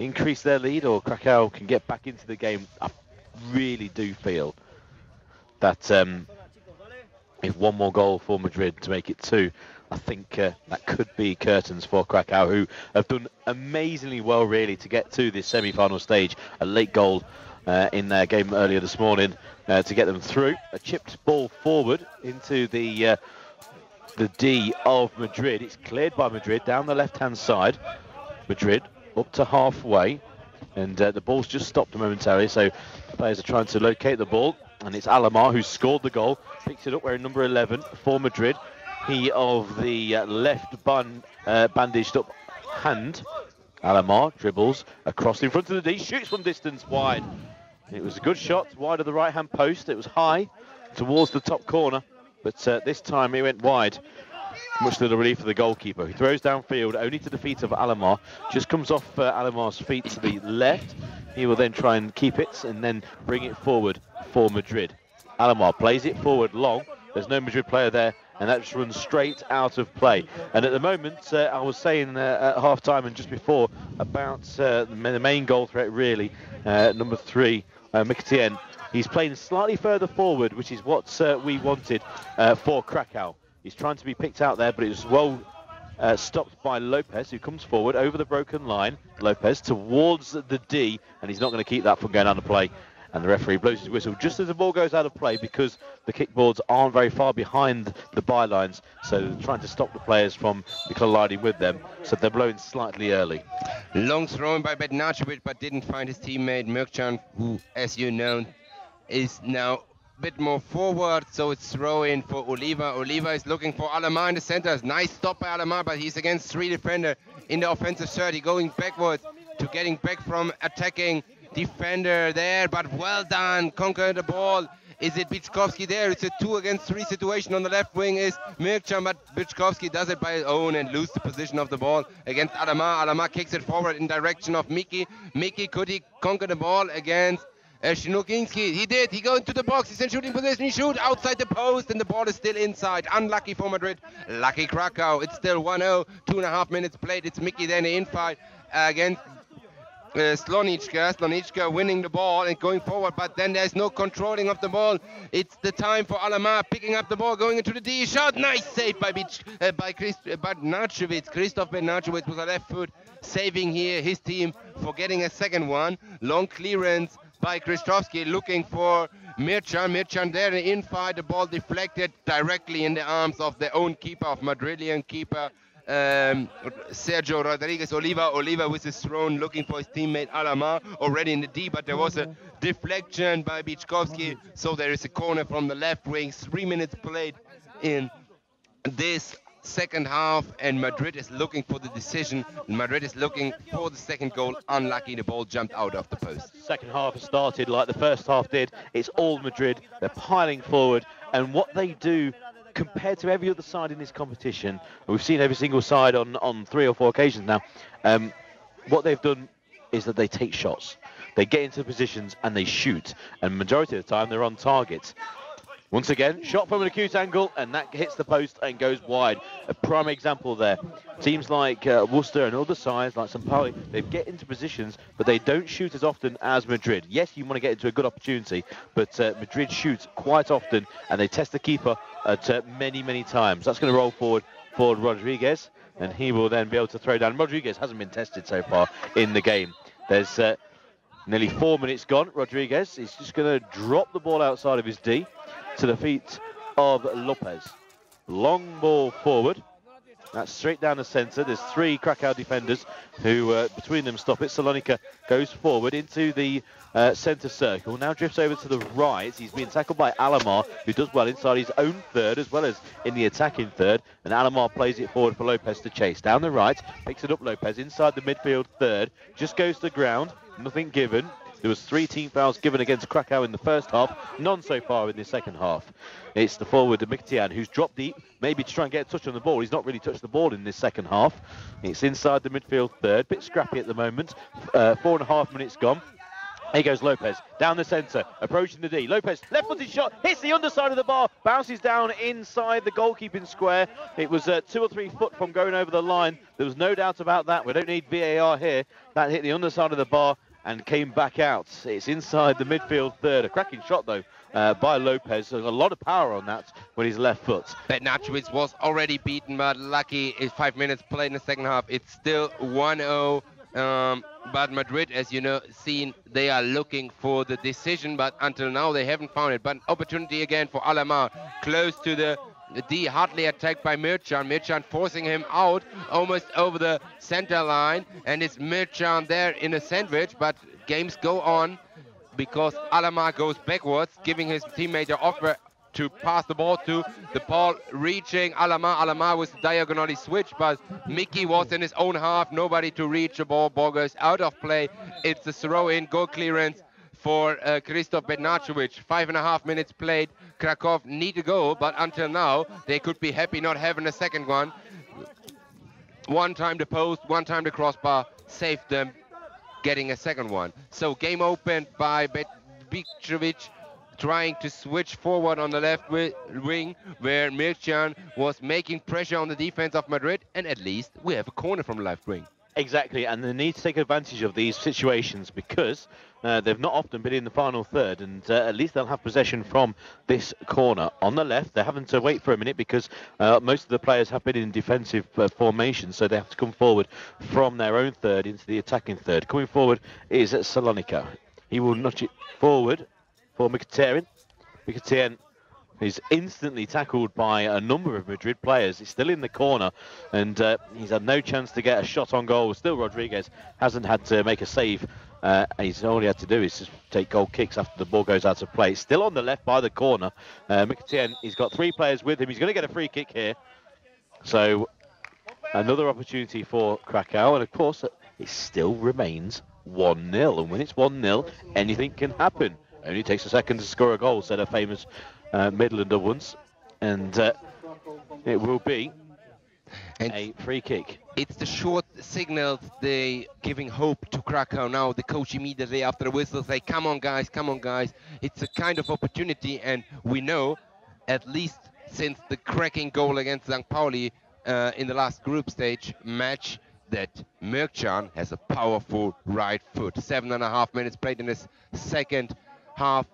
increase their lead or Krakow can get back into the game. I really do feel that if 1 more goal for Madrid to make it 2, I think that could be curtains for Krakow, who have done amazingly well, really, to get to this semi-final stage. A late goal in their game earlier this morning to get them through. A chipped ball forward into the D of Madrid. It's cleared by Madrid down the left-hand side. Madrid up to halfway, and the ball's just stopped momentarily, so players are trying to locate the ball, and it's Alamar who scored the goal, picks it up wearing number 11 for Madrid. He of the left bandaged up hand. Alamar dribbles across in front of the D, shoots from distance wide. It was a good shot wide of the right-hand post. It was high towards the top corner, but this time he went wide. much to the relief of the goalkeeper, who throws downfield only to the feet of Alomar. Just comes off Alomar's feet to the left. He will then try and keep it and then bring it forward for Madrid. Alomar plays it forward long. There's no Madrid player there, and that just runs straight out of play. And at the moment, I was saying at half-time and just before about the main goal threat, really, number 3, Mkhitaryan. He's playing slightly further forward, which is what we wanted for Krakow. He's trying to be picked out there, but it was well stopped by Lopez, who comes forward over the broken line. Lopez towards the D, and he's not going to keep that from going out of play. And the referee blows his whistle just as the ball goes out of play, because the kickboards aren't very far behind the bylines, so they're trying to stop the players from colliding with them, so they're blowing slightly early. Long thrown by Bednarcevic, but didn't find his teammate Mirkcan, who, as you know, is now a bit more forward, so it's throw-in for Oliva. Oliva is looking for Alomar in the center. Nice stop by Alomar, but he's against 3 defender in the offensive 30, going backwards to getting back from attacking defender there, but well done, conquer the ball. Is it Biczkowski there? It's a 2 against 3 situation. On the left wing is Mirkcan, but Biczkowski does it by his own and loses the position of the ball against Alomar. Alomar kicks it forward in direction of Miki. Miki, could he conquer the ball against Shinokinski? He did. He goes into the box. He's in shooting position. He shoots outside the post, and the ball is still inside. Unlucky for Madrid. Lucky Krakow. It's still 1-0. 2.5 minutes played. It's Miki then in fight against Slonitska winning the ball and going forward, but then there's no controlling of the ball. It's the time for Alomar picking up the ball, going into the D shot. Nice save by Bednarcevic. Christoph Bednarcevic with a left foot, saving here his team for getting a second one. Long clearance by Krzysztofski, looking for Mirkcan. Mirkcan there in fight. The ball deflected directly in the arms of their own keeper, of Madridian keeper Sergio Rodriguez. Oliva with his thrown, looking for his teammate Alomar already in the D, but there was a deflection by Biczkowski, so there is a corner from the left wing. 3 minutes played in this second half, and Madrid is looking for the decision. Madrid is looking for the second goal. Unlucky, the ball jumped out of the post. Second half has started like the first half did. It's all Madrid. They're piling forward, and what they do compared to every other side in this competition, we've seen every single side on 3 or 4 occasions now, what they've done is that they take shots. They get into positions and they shoot, and majority of the time they're on target. Once again, shot from an acute angle, and that hits the post and goes wide. A prime example there. Teams like Worcester and other sides like St. Pauli, they get into positions, but they don't shoot as often as Madrid. Yes, you want to get into a good opportunity, but Madrid shoots quite often, and they test the keeper at many times. That's going to roll forward for Rodriguez, and he will then be able to throw down. Rodriguez hasn't been tested so far in the game. There's nearly 4 minutes gone. Rodriguez is just going to drop the ball outside of his D to the feet of Lopez. Long ball forward. That's straight down the centre. There's 3 Krakow defenders who, between them, stop it. Salonika goes forward into the centre circle. Now drifts over to the right. He's being tackled by Alomar, who does well inside his own third as well as in the attacking third. And Alomar plays it forward for Lopez to chase. Down the right, picks it up Lopez inside the midfield third. Just goes to the ground. Nothing given. There was 3 team fouls given against Krakow in the first half, none so far in the second half. It's the forward, Mkhitaryan, who's dropped deep, maybe to try and get a touch on the ball. He's not really touched the ball in this second half. It's inside the midfield third, bit scrappy at the moment. 4.5 minutes gone. Here goes Lopez, down the centre, approaching the D. Lopez, left-footed shot, hits the underside of the bar, bounces down inside the goalkeeping square. It was 2 or 3 foot from going over the line. There was no doubt about that. We don't need VAR here. That hit the underside of the bar and came back out. It's inside the midfield third. A cracking shot, though, by Lopez. There's a lot of power on that with his left foot. Bednarcevic was already beaten, but lucky is 5 minutes played in the second half. It's still 1-0. But Madrid, as you know, they are looking for the decision, but until now they haven't found it. But opportunity again for Alomar, close to the D, hardly attacked by Mirkcan. Mirkcan forcing him out almost over the center line, and it's Mirkcan there in a sandwich, but games go on because Alomar goes backwards, giving his teammate the offer to pass the ball to. The ball reaching Alomar. Alomar was diagonally switched, but Miki was in his own half. Nobody to reach the ball. Ball goes out of play. It's a throw-in, goal clearance for Krzysztof Bednarzovic. 5.5 minutes played. Kraków need a goal, but until now they could be happy not having a second one. One time the post, one time the crossbar saved them getting a second one. So game opened by Bednarzovic, trying to switch forward on the left wing, where Mircea was making pressure on the defense of Madrid, and at least we have a corner from the left wing. Exactly, and they need to take advantage of these situations because they've not often been in the final third, and at least they'll have possession from this corner. On the left, they're having to wait for a minute because most of the players have been in defensive formation, so they have to come forward from their own third into the attacking third. Coming forward is Salonika. He will nudge it forward for Mkhitaryan. Mkhitaryan is instantly tackled by a number of Madrid players. He's still in the corner, and he's had no chance to get a shot on goal. Still, Rodriguez hasn't had to make a save. He's all he had to do is just take goal kicks after the ball goes out of play. Still on the left by the corner. Mkhitaryan, he's got 3 players with him. He's going to get a free kick here. So another opportunity for Krakow, and of course it still remains 1-0. And when it's 1-0, anything can happen. Only takes a second to score a goal, said a famous Midlander once, and it will be a free kick. It's the short signals they giving hope to Krakow now. The coach immediately after the whistle say, come on guys, it's a kind of opportunity, and we know, at least since the cracking goal against St. Pauli in the last group stage match, that Mircea has a powerful right foot. 7.5 minutes played in this second half.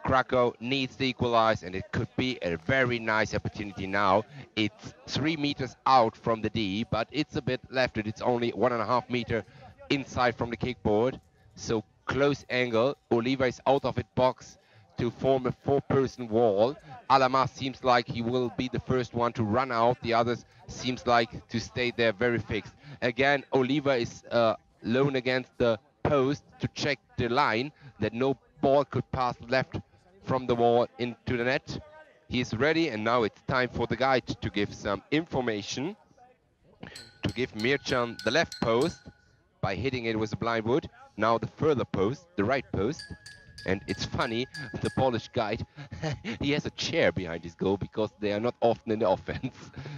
Krakow needs to equalize, and it could be a very nice opportunity now. It's 3 meters out from the D, but it's a bit left. It's only 1.5 meter inside from the kickboard. So close angle. Oliva is out of its box to form a 4-person wall. Alama seems like he will be the first one to run out. The others seems like to stay there very fixed. Again, Oliva is alone against the post to check the line that no ball could pass left from the wall into the net. He's ready, and now it's time for the guide to give some information, to give Mircea the left post by hitting it with a blind wood. Now the further post, the right post. And it's funny, the Polish guide, he has a chair behind his goal because they are not often in the offense.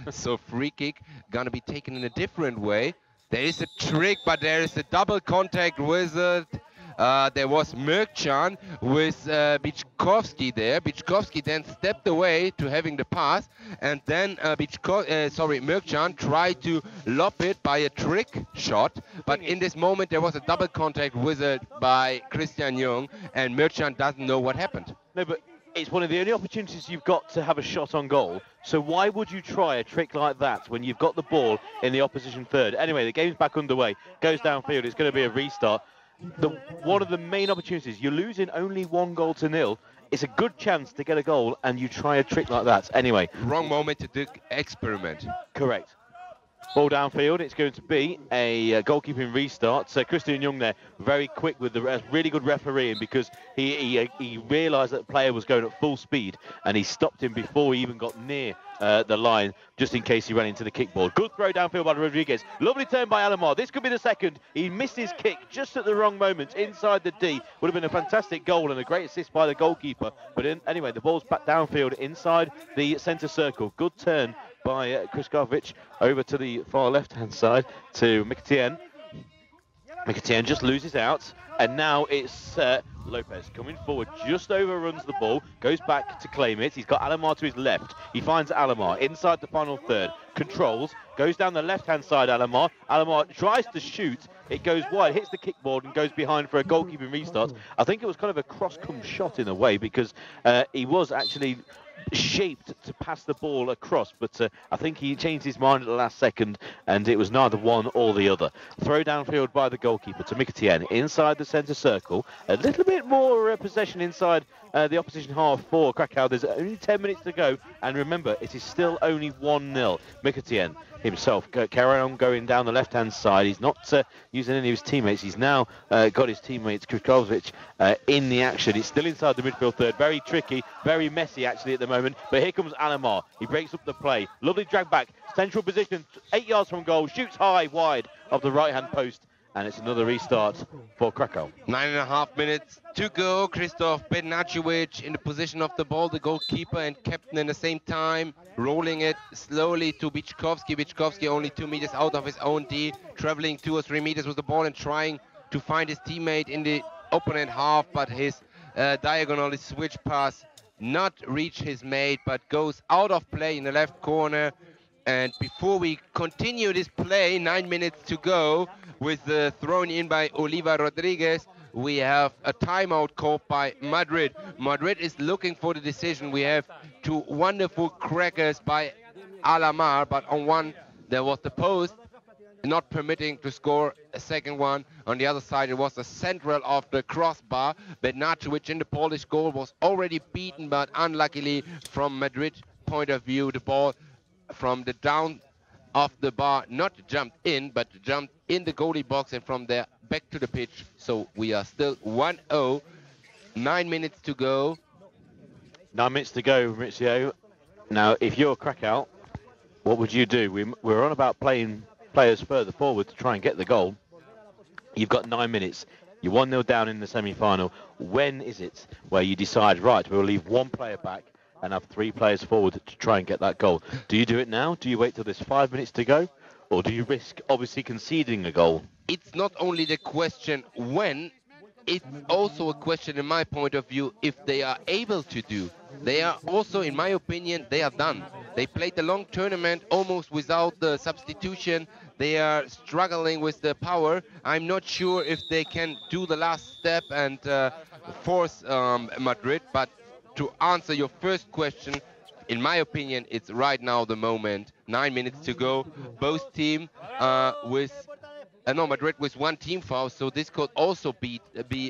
So free kick gonna be taken in a different way. There is a trick, but there is a double contact with it. There was Mircea with Biczkowski there. Biczkowski then stepped away to having the pass, and then Mircea tried to lob it by a trick shot, but in this moment there was a double contact with it by Christian Jung, and Mircea doesn't know what happened. No, but it's one of the only opportunities you've got to have a shot on goal, so why would you try a trick like that when you've got the ball in the opposition third? Anyway, the game's back underway, goes downfield, it's going to be a restart. One of the main opportunities, you're losing only 1-0. It's a good chance to get a goal, and you try a trick like that. Anyway. Wrong moment to do experiment. Correct. Ball downfield, it's going to be a goalkeeping restart. So Christian Jung there, very quick with the really good refereeing, because he realised that the player was going at full speed, and he stopped him before he even got near the line, just in case he ran into the kickboard. Good throw downfield by Rodriguez. Lovely turn by Alamar. This could be the second. He missed his kick just at the wrong moment inside the D. Would have been a fantastic goal and a great assist by the goalkeeper. But anyway, the ball's back downfield inside the centre circle. Good turn by Krzysztof over to the far left-hand side to Mkhitaryan. Mkhitaryan just loses out, and now it's Lopez coming forward, just overruns the ball, goes back to claim it. He's got Alamar to his left. He finds Alamar inside the final third, controls, goes down the left-hand side. Alamar tries to shoot. It goes wide, hits the kickboard, and goes behind for a goalkeeping restart. I think it was kind of a cross-come shot in a way, because he was actually shaped to pass the ball across, but I think he changed his mind at the last second, and it was neither one or the other. Throw downfield by the goalkeeper to Mkhitaryan inside the centre circle. A little bit more possession inside the opposition half for Krakow. There's only 10 minutes to go, and remember, it is still only 1-0. Mkhitaryan himself carry on going down the left-hand side. He's not using any of his teammates. He's now got his teammates Krzysztof in the action. It's still inside the midfield third. Very tricky, very messy actually at the moment. But here comes Alamar. He breaks up the play. Lovely drag back. Central position, 8 yards from goal. Shoots high, wide of the right-hand post. and it's another restart for Krakow. 9.5 minutes to go. Krzysztof Bednarkiewicz in the position of the ball, the goalkeeper and captain at the same time, rolling it slowly to Biczkowski. Biczkowski only 2 meters out of his own D, traveling 2 or 3 meters with the ball and trying to find his teammate in the opponent half, but his diagonal switch pass not reach his mate, but goes out of play in the left corner. And before we continue this play, 9 minutes to go, with the thrown in by Oliva Rodriguez, we have a timeout called by Madrid. Madrid is looking for the decision. We have 2 wonderful crackers by Alamar, but on one there was the post, not permitting to score a second one. On the other side, it was the central of the crossbar. Bednarkiewicz in the Polish goal was already beaten, but unluckily from Madrid point of view, the ball from the down of the bar not jumped in, but jumped in the goalie box, and from there back to the pitch. So we are still 1-0. 9 minutes to go. 9 minutes to go, Maurizio. Now, if you're Krakow, what would you do? We're on about playing players further forward to try and get the goal. You've got 9 minutes. You're 1-0 down in the semi-final. When is it where you decide, right, we'll leave 1 player back and have 3 players forward to try and get that goal? Do you do it now? Do you wait till there's 5 minutes to go? Or do you risk, obviously, conceding a goal? It's not only the question when, it's also a question, in my point of view, if they are able to do. They are also, in my opinion, they are done. They played the long tournament almost without the substitution. They are struggling with the power. I'm not sure if they can do the last step and force Madrid, but to answer your first question, in my opinion, it's right now the moment. 9 minutes to go. Both team Madrid with 1 team foul, so this could also be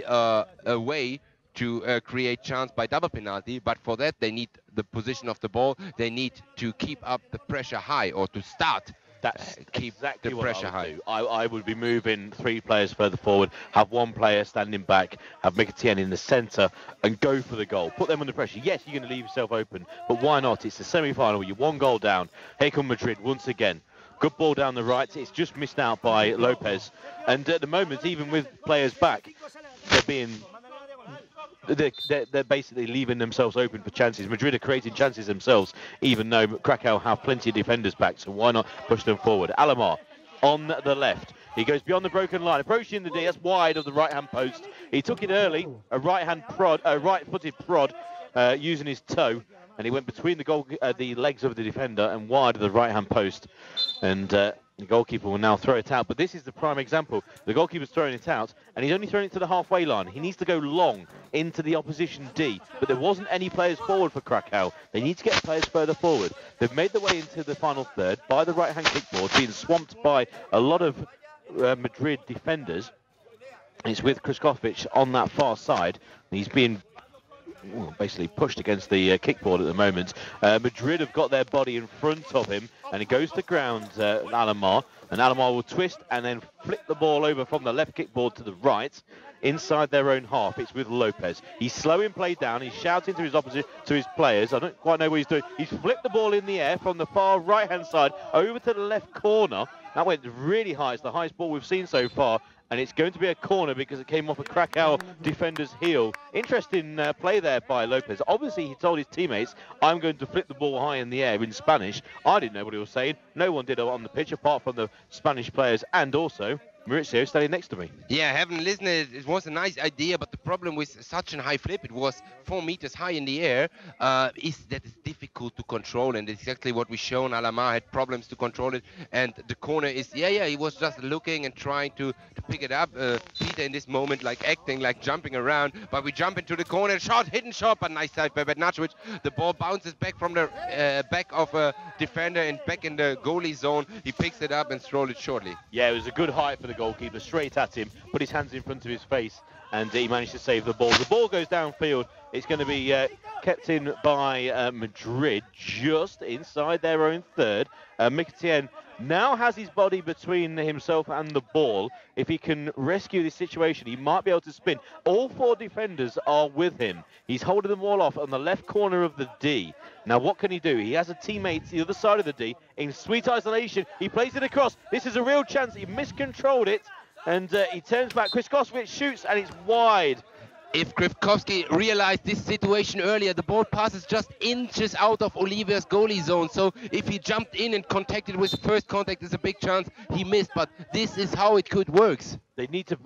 a way to create chance by double penalty. But for that, they need the position of the ball. They need to keep up the pressure high, or to start. Keep exactly the what pressure I would high. do. I would be moving 3 players further forward, have 1 player standing back, have Mkhitaryan in the centre, and go for the goal. Put them under pressure. Yes, you're going to leave yourself open, but why not? It's the semi-final. You're 1 goal down. Here come Madrid once again. Good ball down the right. It's just missed out by Lopez. And at the moment, even with players back, they're basically leaving themselves open for chances. Madrid are creating chances themselves, even though Krakow have plenty of defenders back, so why not push them forward? Alamar on the left. He goes beyond the broken line, approaching the D. That's wide of the right-hand post. He took it early, a right-footed prod using his toe, and he went between the legs of the defender and wide of the right-hand post. And the goalkeeper will now throw it out. But this is the prime example. The goalkeeper's throwing it out, and he's only throwing it to the halfway line. He needs to go long into the opposition D. But there wasn't any players forward for Krakow. They need to get players further forward. They've made their way into the final third by the right-hand kickboard, being swamped by a lot of Madrid defenders. It's with Krzysztof on that far side. He's being basically pushed against the kickboard at the moment. Madrid have got their body in front of him, and it goes to ground, Alamar, and Alamar will twist and then flip the ball over from the left kickboard to the right inside their own half. It's with Lopez. He's slowing play down. He's shouting to his players. I don't quite know what he's doing. He's flipped the ball in the air from the far right-hand side over to the left corner. That went really high. It's the highest ball we've seen so far. And it's going to be a corner because it came off a Krakow defender's heel. Interesting play there by Lopez. Obviously, he told his teammates, I'm going to flip the ball high in the air in Spanish. I didn't know what he was saying. No one did on the pitch apart from the Spanish players and also Maurizio standing next to me. Yeah, I haven't listened. It was a nice idea, but the problem with such a high flip, it was 4 meters high in the air, is that it's difficult to control, and exactly what we shown. Alamar had problems to control it, and the corner is, he was just looking and trying to pick it up. Peter in this moment, acting, jumping around, but we jump into the corner, hidden shot, but nice side by Bednarkiewicz. The ball bounces back from the back of a defender and back in the goalie zone. He picks it up and throws it shortly. Yeah, it was a good height for the goalkeeper, straight at him, put his hands in front of his face, and he managed to save the ball. The ball goes downfield. It's going to be kept in by Madrid, just inside their own third. Mkhitaryan now has his body between himself and the ball. If he can rescue this situation, he might be able to spin. All 4 defenders are with him. He's holding them all off on the left corner of the D. Now, what can he do? He has a teammate the other side of the D. In sweet isolation, he plays it across. This is a real chance. He miscontrolled it. and he turns back. Krzyzkowski shoots, and it's wide. If Krzyzkowski realized this situation earlier, the ball passes just inches out of Olivia's goalie zone. So if he jumped in and contacted with the first contact, there's a big chance he missed. But this is how it could work. They need to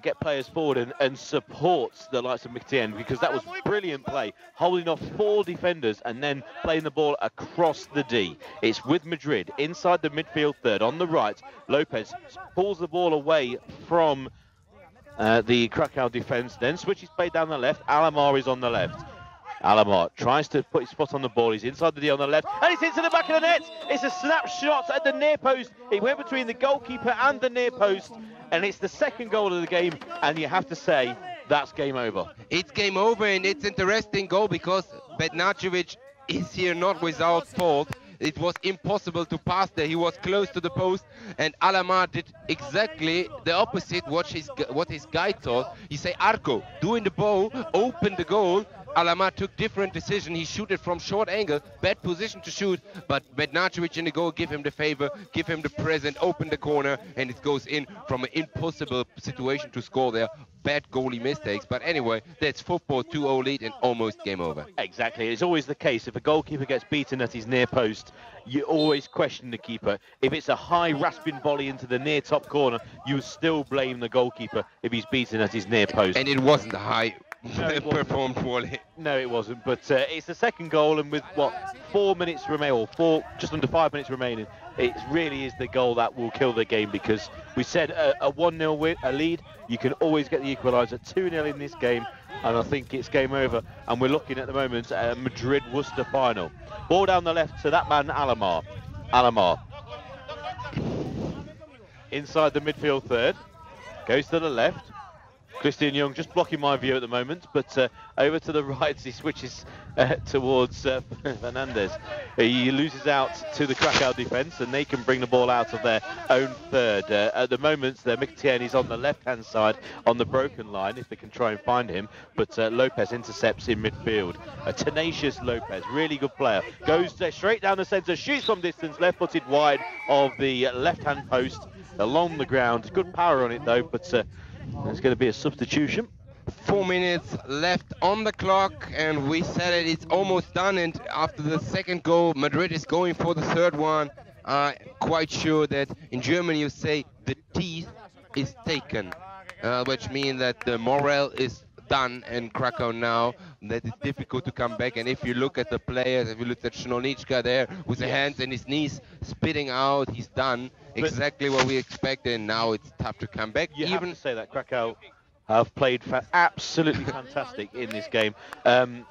get players forward and support the likes of McTien, because that was brilliant play, holding off 4 defenders and then playing the ball across the D. It's with Madrid inside the midfield third on the right. Lopez pulls the ball away from the Krakow defence, then switches play down the left. Alamar is on the left. Alamar tries to put his spot on the ball. He's inside the D on the left, and it's into the back of the net. It's a snapshot at the near post. It went between the goalkeeper and the near post, and it's the second goal of the game, and you have to say that's game over. It's game over, and it's interesting goal because Bednacevic is here not without fault. It was impossible to pass there. He was close to the post, and Alamar did exactly the opposite what his guide thought. He said, Arco, doing the bow, open the goal. Alamar took different decision. He shoot it from short angle, bad position to shoot, but Bednacevic in the goal give him the favor, give him the present, open the corner, and it goes in from an impossible situation to score there. Bad goalie mistakes, but anyway, that's football, 2-0 lead and almost game over. Exactly, it's always the case. If a goalkeeper gets beaten at his near post, you always question the keeper. If it's a high rasping volley into the near top corner, you still blame the goalkeeper if he's beaten at his near post. And it wasn't a high performed volley. No, it wasn't, but it's the second goal, and with what, 4 minutes remaining, or just under 5 minutes remaining, it really is the goal that will kill the game, because we said a 1-0 lead, you can always get the equaliser. 2-0 in this game, and I think it's game over, and we're looking at the moment at a Madrid-Worcester final. Ball down the left to that man Alamar. Alamar inside the midfield third, goes to the left. Christian Young just blocking my view at the moment, but over to the right he switches towards Fernandez. He loses out to the Krakow defence, and they can bring the ball out of their own third. At the moment, Mkhitaryan is on the left-hand side on the broken line, if they can try and find him, but Lopez intercepts in midfield. A tenacious Lopez, really good player. Goes straight down the centre, shoots from distance, left-footed wide of the left-hand post, along the ground. Good power on it though, but there's going to be a substitution. 4 minutes left on the clock, and we said it's almost done, and after the second goal Madrid is going for the third one. Quite sure that in Germany you say the teeth is taken, which means that the morale is done in Krakow now, that it's difficult to come back. And if you look at the players, if you look at Sznolniczka there with the hands and his knees spitting out, he's done exactly what we expected, and now it's tough to come back. You have to say that Krakow have played absolutely fantastic in this game.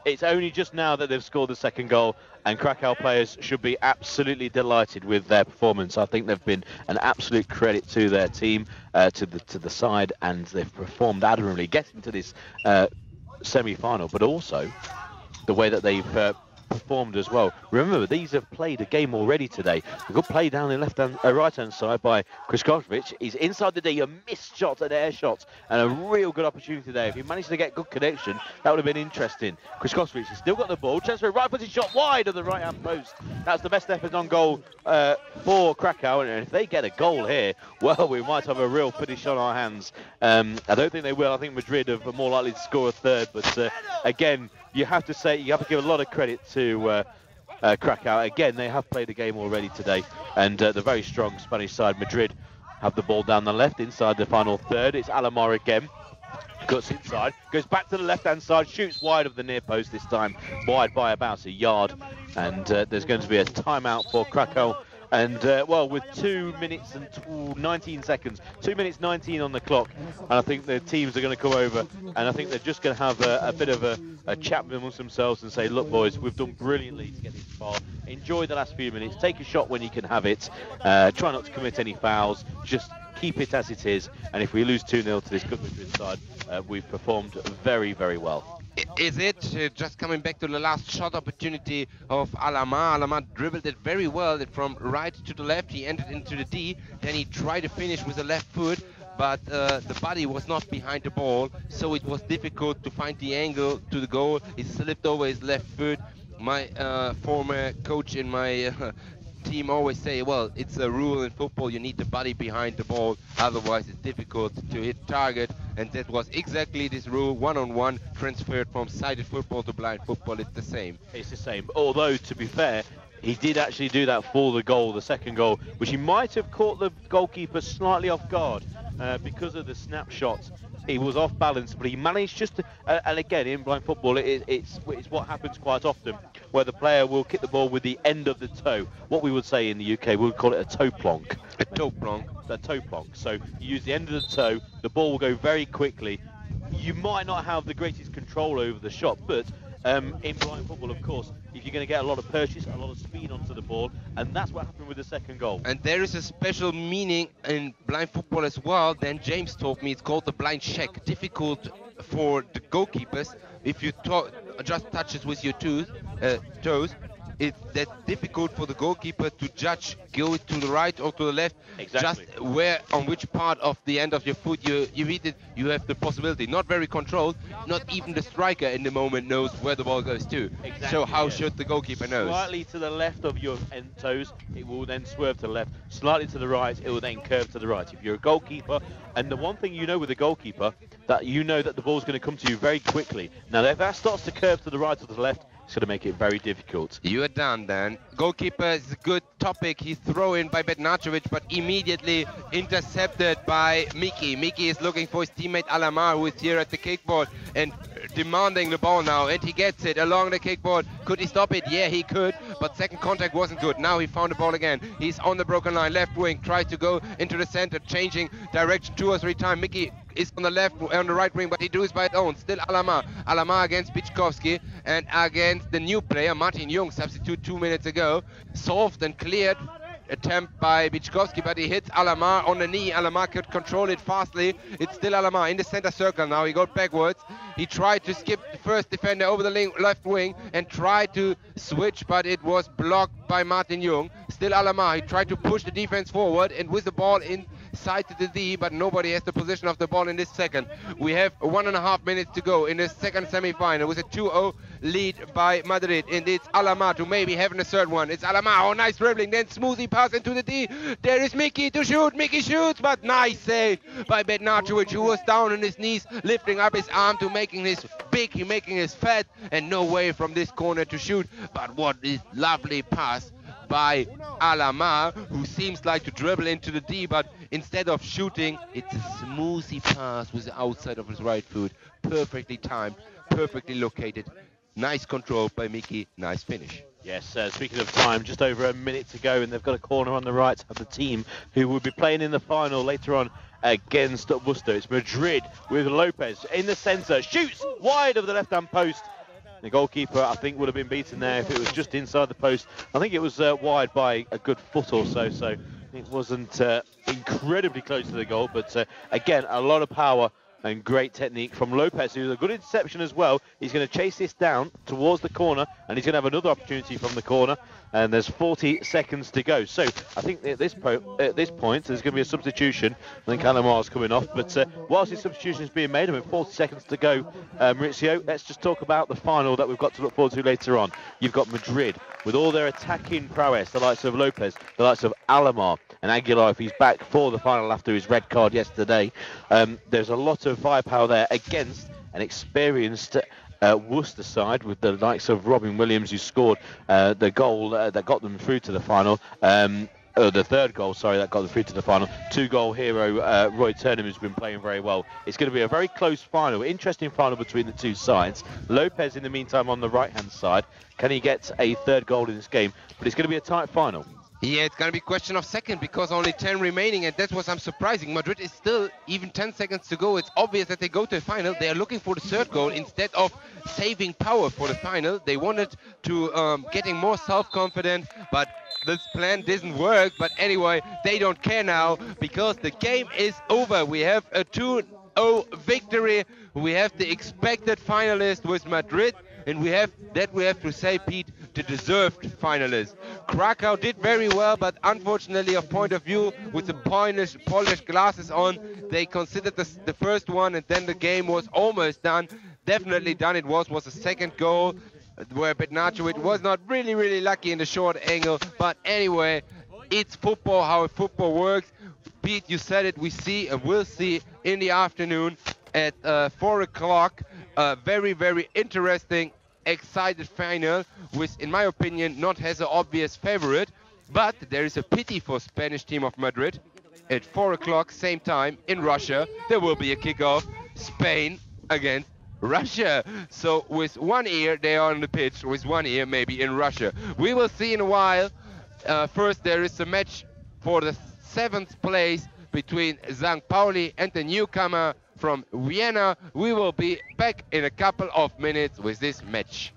It's only just now that they've scored the second goal, and Krakow players should be absolutely delighted with their performance. I think they've been an absolute credit to their team, to the side, and they've performed admirably getting to this semi-final, but also the way that they've performed as well. Remember, these have played a game already today. A good play down the right-hand side by Krzyzkowski. He's inside the D, a missed shot, an air shot, and a real good opportunity there. If he managed to get good connection, that would have been interesting. Krzyzkowski has still got the ball. Chance for a right-footed shot wide of the right-hand post. That's the best effort on goal for Krakow, and if they get a goal here, well, we might have a real finish on our hands. I don't think they will. I think Madrid are more likely to score a third, but again, you have to give a lot of credit to Krakow. Again, they have played a game already today, and the very strong Spanish side, Madrid, have the ball down the left inside the final third. It's Alamar again. Cuts inside, goes back to the left-hand side, shoots wide of the near post this time, wide by about a yard, and there's going to be a timeout for Krakow. And well, with 2 minutes and 19 seconds, 2 minutes 19 on the clock, and I think the teams are going to come over, and I think they're just going to have a bit of a chat amongst themselves and say, look boys, we've done brilliantly to get this far. Enjoy the last few minutes, take a shot when you can have it, try not to commit any fouls, just keep it as it is, and if we lose 2-0 to this good Madrid side, we've performed very, very well. Is it just coming back to the last shot opportunity of Alamar? Alamar dribbled it very well from right to the left. He entered into the D, then he tried to finish with the left foot, but the body was not behind the ball, so it was difficult to find the angle to the goal. He slipped over his left foot. My former coach in my team always say, well, it's a rule in football, you need the body behind the ball, otherwise it's difficult to hit target, and that was exactly this rule, one-on-one, transferred from sighted football to blind football. It's the same. It's the same, although to be fair, he did actually do that for the goal, the second goal, which he might have caught the goalkeeper slightly off guard because of the snapshot. He was off balance, but he managed just to, and again, in blind football, it's what happens quite often, where the player will kick the ball with the end of the toe. What we would say in the UK, we would call it a toe plonk. A toe plonk. A toe plonk. So you use the end of the toe, the ball will go very quickly. You might not have the greatest control over the shot, but in blind football, of course, if you're going to get a lot of purchase, a lot of speed onto the ball, and that's what happened with the second goal. And there is a special meaning in blind football as well. Then James told me it's called the blind check. Difficult for the goalkeepers. If you just touch it with your toes, that's difficult for the goalkeeper to judge, go to the right or to the left. Exactly. Just on which part of the end of your foot you hit it, you have the possibility. Not very controlled, not even the striker in the moment knows where the ball goes to. Exactly, so how should the goalkeeper know? Slightly to the left of your end toes, it will then swerve to the left. Slightly to the right, it will then curve to the right. If you're a goalkeeper, and the one thing you know with a goalkeeper, that you know that the ball's going to come to you very quickly. Now if that starts to curve to the right or to the left, it's going to make it very difficult. You are done then. Goalkeeper is a good topic. He's thrown by Bednarcevic, but immediately intercepted by Miki. Miki is looking for his teammate Alamar, who is here at the kickboard and demanding the ball now, and he gets it along the kickboard. Could he stop it? Yeah, he could, but second contact wasn't good. Now he found the ball again. He's on the broken line, left wing, tries to go into the center, changing direction 2 or 3 times. Miki is on the right wing, but he does by his own. Still Alamar. Alamar against Bichkowski and against the new player, Martin Jung, substitute 2 minutes ago. Solved and cleared attempt by Bichkowski, but he hits Alamar on the knee. Alamar could control it fastly. It's still Alamar in the center circle now. He goes backwards. He tried to skip the first defender over the left wing and tried to switch, but it was blocked by Martin Jung. Still Alamar. He tried to push the defense forward and with the ball inside the D, but nobody has the position of the ball in this second. We have 1.5 minutes to go in the second semi-final with a 2-0 lead by Madrid, and it's Alamar to maybe having a third one. It's Alamar. Oh, nice dribbling, then smoothie pass into the D. There is Miki to shoot. Miki shoots, but nice save by Bednarcevic, who was down on his knees, lifting up his arm to making this big, making his fat, and no way from this corner to shoot. But what is lovely pass by Alamar, who seems like to dribble into the D, but instead of shooting, it's a smoothie pass with the outside of his right foot. Perfectly timed, perfectly located. Nice control by Miki, nice finish. Yes, speaking of time, just over a minute to go, and they've got a corner on the right of the team who will be playing in the final later on against Worcester. It's Madrid with Lopez in the centre, shoots wide of the left-hand post. The goalkeeper, I think, would have been beaten there if it was just inside the post. I think it was wide by a good foot or so, so it wasn't incredibly close to the goal. But again, a lot of power and great technique from Lopez, who's a good interception as well. He's going to chase this down towards the corner, and he's going to have another opportunity from the corner. And there's 40 seconds to go. So I think at this point, there's going to be a substitution. I think Alamar's coming off. But whilst his substitution is being made, with 40 seconds to go, Maurizio, let's just talk about the final that we've got to look forward to later on. You've got Madrid with all their attacking prowess, the likes of Lopez, the likes of Alamar, and Aguilar, if he's back for the final after his red card yesterday. There's a lot of firepower there against an experienced Worcester side with the likes of Robin Williams, who scored the goal that got them through to the final. The third goal, sorry, that got them through to the final. 2-goal hero Roy Turnham, who's been playing very well. It's going to be a very close final, interesting final between the two sides. Lopez, in the meantime, on the right-hand side. Can he get a third goal in this game? But it's going to be a tight final. Yeah, it's going to be a question of second because only 10 remaining, and that's what I'm surprising. Madrid is still even 10 seconds to go. It's obvious that they go to the final. They are looking for the third goal instead of saving power for the final. They wanted to getting more self-confident, but this plan didn't work. But anyway, they don't care now because the game is over. We have a 2-0 victory. We have the expected finalist with Madrid, and we have to say, Pete, the deserved finalist. Krakow did very well, but unfortunately, a point of view with the polished glasses on, they considered the first one, and then the game was almost done. Definitely done. It was a second goal where Bednacevic was not really lucky in the short angle. But anyway, it's football, how football works. Pete, you said it, we see and will see in the afternoon at 4 o'clock. Very interesting, excited final, which in my opinion not has an obvious favorite, but there is a pity for Spanish team of Madrid. At 4 o'clock, same time, in Russia, there will be a kickoff, Spain against Russia. So with one ear they are on the pitch, with one ear maybe in Russia. We will see in a while. First there is a match for the 7th place between St. Pauli and the newcomer from Vienna. We will be back in a couple of minutes with this match.